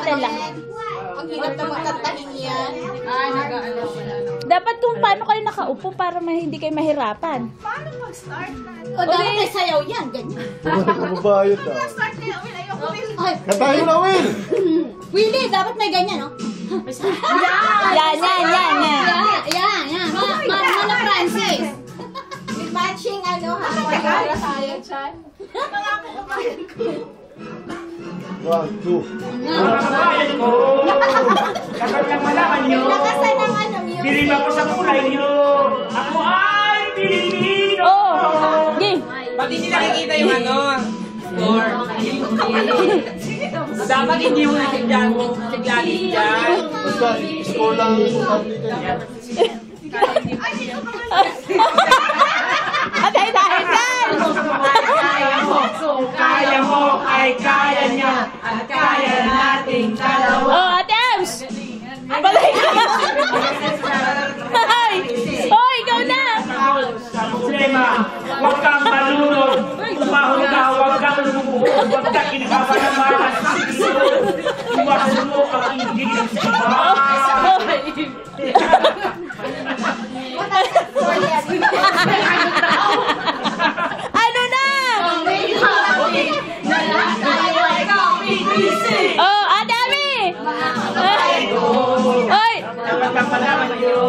natin lang. Ang hirap na magkatahin yan. Dapat kung paano kayo nakaupo para hindi kayo mahirapan. Paano mag-start? O dapat may sayaw yan, ganyan. Kababayot ah. Start kayo, Will. Ayoko, Will. Katayin na, Will! Willie, dapat may ganyan, no? Yan. Yan. Mama Francis. With matching, ano, ha? Para tayo, Chan. Mga kababayan ko. 1, 2. Kababayan ko, dapat lang malaman nyo. Lakasan ng ano, music. Bilib ako sa kulay nyo. Ako ay Pilipino. Oh, game. Pati hindi nakikita yung ano, score. Dapat hindi mo nasigyan mo, siglalis dyan. Basta, score lang ang Kaya mo ay kaya niya at kaya nating dalawa. Oh, Ate Ems! Balik ka! Hoy! Hoy, ikaw na! Sa problema, huwag kang malunod. Tumahol ka, huwag kang lumubuo. Huwag kang kinakabayaman. Iwasan mo ang ibig ng sigaw. Ano na? Oh, Ate Ami! Hoy! Dapat kang malaman nyo.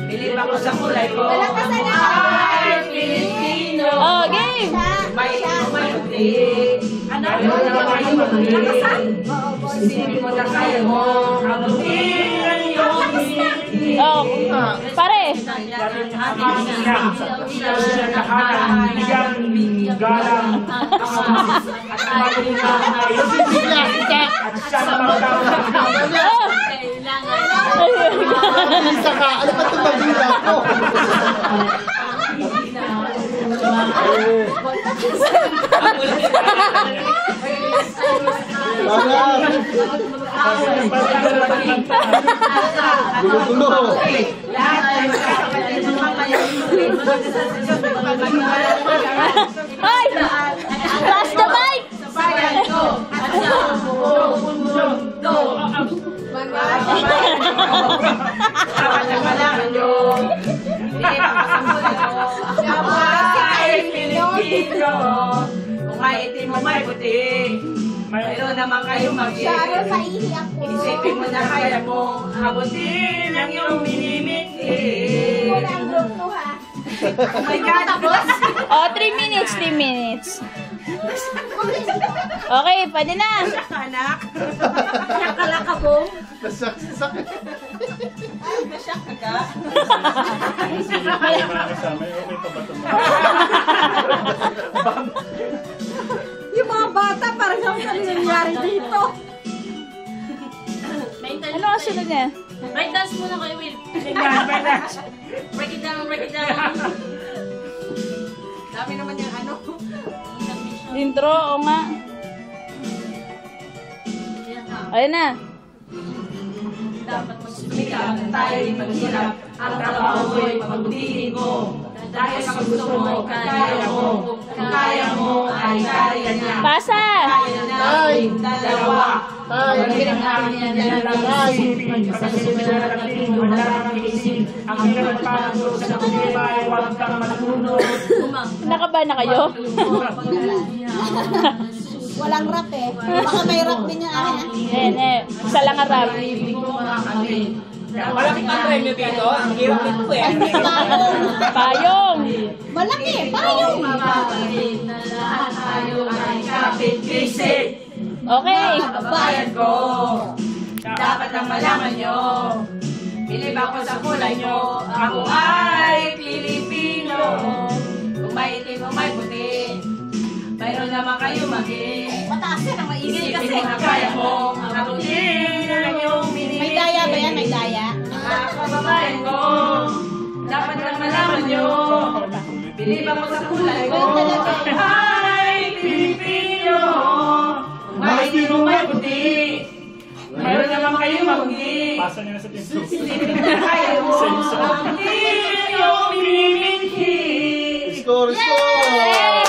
Bilib ako sa kulay ko. Ay, Pilipino. Oh, game! May puti. Ano naman yung puti? Isipin mo na kaya mo. Abutin ang iyong pinili. Oh, pare! Isa ka! Ano ba itong mabila ko? Gulo-gulo! Hoy! Pass the mic! Kung may itim mo may puti, mayroon naman kayo Sharon, mag-iisip. maihi ako. Isipin mo na kaya mo, abutin ang iyong minimiti. Wala ang group to, ha? Oh my God, boss! Oh, 3 minutes, 3 minutes. Okay, pwede na. Anak, Nakalakabong. Nasaksak. nasyak ka ka? Yung mga bata, parang ano nangyari dito. Ano ang sunod niya? Right dance muna kayo, Will. Break it down, break it down. Dami naman yung ano. Intro, o nga. Ayun na. Dapat magsumikap, tayo'y maghirap. Ang trabaho mo'y pagbutihin ko. Dahil sa gusto mo, kaya mo. Kung kaya mo, ay kaya niya. Pasa! Kaya natin dalawa. Tay! Sa susunod na tingin, wala kang iisip. Ang hirap parang sa problema ay huwag kang malunod. Nakaba na kayo? Walang rap eh. Baka may rap din yung akin, ha? Isa lang ang rap. Malaki pa premyo dito. Ang hirap nito eh. Payong! Malaki, payong. Tayo ay kapit-isip. Okay. Kababayan ko, dapat lang malaman nyo. Bilib ako sa kulay nyo. Ako ay Pilipino. Kung may itim o may puti, mayroon naman kayo maging. Mataas yan ang maisip kasi. Isipin mo na kaya mo. Abutin ang iyong minimiti. May daya ba yan? May daya? Mga kababayan ko, dapat lang malaman nyo. Bilib ako sa kulay ko. Ay, Pilipino. Kung may itim o may puti, mayroon naman kayo maging. Pasa niya na sa tinto. Isipin mo na kaya mo. Abutin ang iyong minimiti. Score! Score!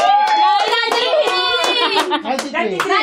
93! 93!